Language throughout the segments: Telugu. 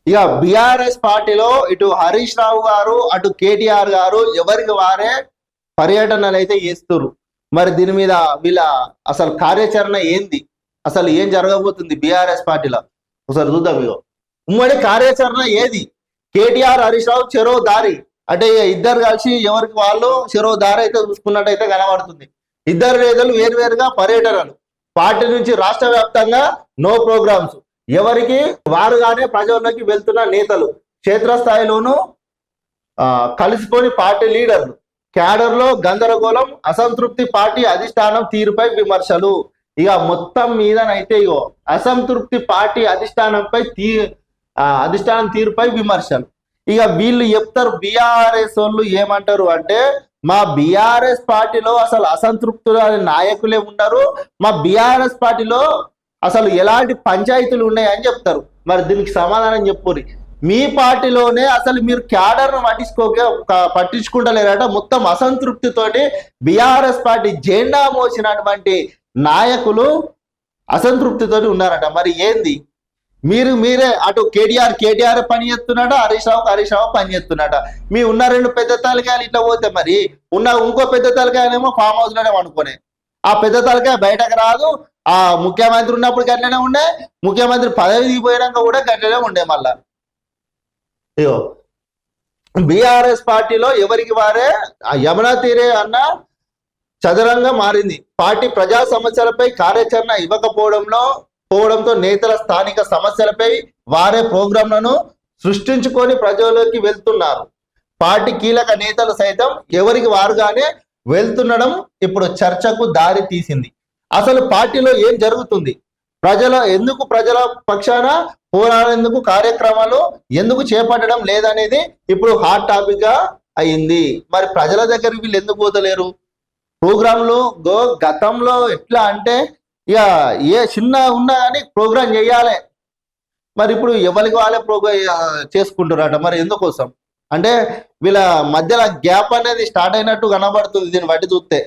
ఇక బిఆర్ఎస్ పార్టీలో ఇటు హరీష్ రావు గారు అటు కేటీఆర్ గారు ఎవరికి వారే పర్యటనలు అయితే చేస్తున్నారు. మరి దీని మీద వీళ్ళ అసలు కార్యాచరణ ఏంది, అసలు ఏం జరగబోతుంది బిఆర్ఎస్ పార్టీలో ఒకసారి చూద్దాం. ఇగో ఉమ్మడి కార్యాచరణ ఏది, కేటీఆర్ హరీష్ రావు చెరో దారి అంటే ఇద్దరు కలిసి ఎవరికి వాళ్ళు చెరో దారి అయితే చూసుకున్నట్టయితే కనబడుతుంది. ఇద్దరు నేతలు వేరువేరుగా పర్యటనలు, పార్టీ నుంచి రాష్ట్ర వ్యాప్తంగా నో ప్రోగ్రామ్స్, ఎవరికి వారుగానే ప్రజల్లోకి వెళ్తున్న నేతలు, క్షేత్రస్థాయిలోనూ కలిసిపోని పార్టీ లీడర్లు, క్యాడర్లో గందరగోళం, అసంతృప్తి, పార్టీ అధిష్టానం తీరుపై విమర్శలు. ఇక మొత్తం మీదనైతే ఇగో అసంతృప్తి, పార్టీ అధిష్టానం తీరుపై విమర్శలు. ఇక వీళ్ళు చెప్తారు, బీఆర్ఎస్ వాళ్ళు ఏమంటారు అంటే, మా బీఆర్ఎస్ పార్టీలో అసలు అసంతృప్తులు అనే నాయకులే ఉన్నారు, మా బీఆర్ఎస్ పార్టీలో అసలు ఎలాంటి పంచాయతీలు ఉన్నాయని చెప్తారు. మరి దీనికి సమాధానం చెప్పుర్రి. మీ పార్టీలోనే అసలు మీరు క్యాడర్ను పట్టించుకుంటలేరట. మొత్తం అసంతృప్తితోటి బీఆర్ఎస్ పార్టీ జెండా మోసినటువంటి నాయకులు అసంతృప్తితోటి ఉన్నారట. మరి ఏంది, మీరే అటు కేటీఆర్ పని చేస్తున్నాడ, హరీష్ రావు పని చేస్తున్నాడ. మీ ఉన్న రెండు పెద్ద తలకాయలు ఇట్లా పోతే మరి ఉన్న ఇంకో పెద్ద తలకాయనేమో ఫామ్ హౌస్ లోనే అనుకునే, ఆ పెద్ద తలకాయ బయటకు రాదు. ఆ ముఖ్యమంత్రి ఉన్నప్పుడు గట్లనే ఉండే, ముఖ్యమంత్రి పదవి దిగిపోయాక కూడా గట్లనే ఉండే. మళ్ళా అయ్యో బీఆర్ఎస్ పార్టీలో ఎవరికి వారే యమునా తీరే అన్న చదరంగా మారింది. పార్టీ ప్రజా సమస్యలపై కార్యాచరణ ఇవ్వకపోవడంతో నేతల స్థానిక సమస్యలపై వారే ప్రోగ్రాంలను సృష్టించుకొని ప్రజల్లోకి వెళ్తున్నారు. పార్టీ కీలక నేతలు సైతం ఎవరికి వారుగానే వెళ్తుండడం ఇప్పుడు చర్చకు దారి తీసింది. అసలు పార్టీలో ఏం జరుగుతుంది, ప్రజల పక్షాన పోరాడేందుకు కార్యక్రమాలు ఎందుకు చేపట్టడం లేదనేది ఇప్పుడు హాట్ టాపిక్ గా అయింది. మరి ప్రజల దగ్గర వీళ్ళు ఎందుకు పోతలేరు? ప్రోగ్రాంలు గతంలో ఎట్లా అంటే ఇక ఏ చిన్న ఉన్నా కానీ ప్రోగ్రాం చేయాలి. మరి ఇప్పుడు ఎవరికి వాళ్ళే ప్రోగ్రాం చేసుకుంటారట. మరి ఎందుకోసం అంటే వీళ్ళ మధ్యలో గ్యాప్ అనేది స్టార్ట్ అయినట్టు కనబడుతుంది దీన్ని బట్టి చూస్తే.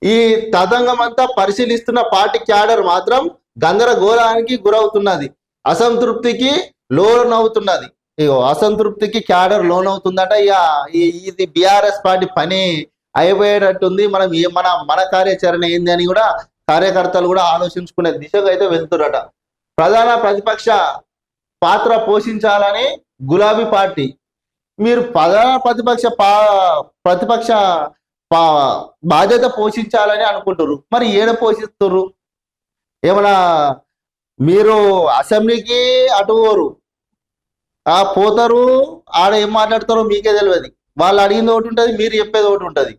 ఈ తతంగం అంతా పరిశీలిస్తున్న పార్టీ క్యాడర్ మాత్రం గందరగోళానికి గురవుతున్నది, అసంతృప్తికి లోనవుతున్నది. ఇగో అసంతృప్తికి క్యాడర్ లోనవుతుందట. ఇక ఇది బీఆర్ఎస్ పార్టీ పని అయిపోయేటట్టుంది. మన కార్యాచరణ ఏంది అని కూడా కార్యకర్తలు కూడా ఆలోచించుకునే దిశగా అయితే వెళ్తురట. ప్రధాన ప్రతిపక్ష పాత్ర పోషించాలని గులాబీ పార్టీ, మీరు ప్రధాన ప్రతిపక్ష బాధ్యత పోషించాలని అనుకుంటారు. మరి ఏడ పోషిస్తున్నారు? ఏమన్నా మీరు అసెంబ్లీకి అటు పోతారు, ఆడ ఏం మాట్లాడతారో మీకే తెలియదు. వాళ్ళు అడిగింది ఒకటి ఉంటుంది, మీరు చెప్పేది ఒకటి ఉంటుంది.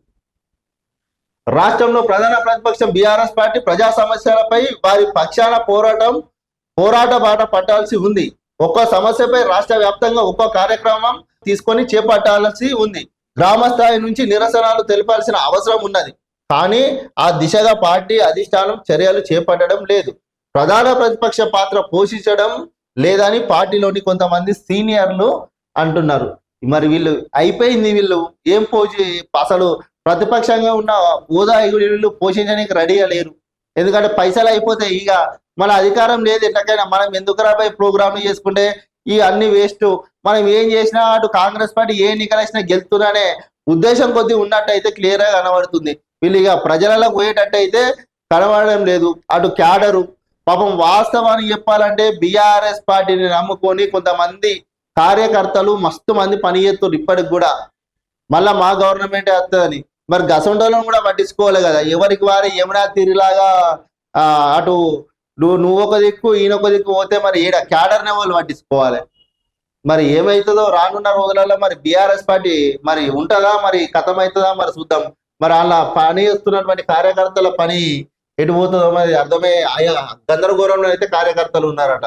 రాష్ట్రంలో ప్రధాన ప్రతిపక్షం బీఆర్ఎస్ పార్టీ ప్రజా సమస్యలపై వారి పక్షాన పోరాట బాట పట్టాల్సి ఉంది. ఒక్కో సమస్యపై రాష్ట్ర వ్యాప్తంగా ఒక్కో కార్యక్రమం తీసుకొని చేపట్టాల్సి ఉంది. గ్రామ స్థాయి నుంచి నిరసనలు తెలిపాల్సిన అవసరం ఉన్నది. కానీ ఆ దిశగా పార్టీ అధిష్టానం చర్యలు చేపట్టడం లేదు, ప్రధాన ప్రతిపక్ష పాత్ర పోషించడం లేదని పార్టీలోని కొంతమంది సీనియర్లు అంటున్నారు. మరి వీళ్ళు అయిపోయింది, వీళ్ళు ఏం అసలు ప్రతిపక్షంగా ఉన్న హోదా వీళ్ళు పోషించడానికి రెడీగా లేరు. ఎందుకంటే పైసలు అయిపోతాయి, ఇక మన అధికారం లేదు. ఎట్లకైనా మనం ఎందుకు రాబోయే ప్రోగ్రాంలు చేసుకుంటే ఈ అన్ని వేస్ట్, మనం ఏం చేసినా అటు కాంగ్రెస్ పార్టీ ఏ ఎన్నికలేసినా గెలుతున్ననే ఉద్దేశం కొద్ది ఉన్నట్టయితే క్లియర్ గా కనబడుతుంది. వీళ్ళు ఇక ప్రజలలో పోయేటట్టయితే కనబడడం లేదు. అటు క్యాడరు పాపం వాస్తవానికి చెప్పాలంటే బీఆర్ఎస్ పార్టీని నమ్ముకొని కొంతమంది కార్యకర్తలు మస్తు మంది పని చేస్తున్నారు ఇప్పటికి కూడా. మళ్ళా మా గవర్నమెంటే వస్తుందని మరి గసంటోళ్ళను కూడా పట్టించుకోవాలి కదా. ఎవరికి వారి యమునా తీరులాగా అటు నువ్వు ఒక దిక్కు ఈయన ఒక దిక్కు పోతే మరి ఈడ క్యాడర్నే వాళ్ళు పట్టించుకోవాలి. మరి ఏమవుతుందో రానున్న రోజులలో మరి బీఆర్ఎస్ పార్టీ మరి ఉంటుందా, మరి కథం అవుతుందా మరి చూద్దాం. మరి అలా పని చేస్తున్నటువంటి కార్యకర్తల పని ఎటు పోతుందో మరి అర్థమే గందరగోళంలో అయితే కార్యకర్తలు ఉన్నారట.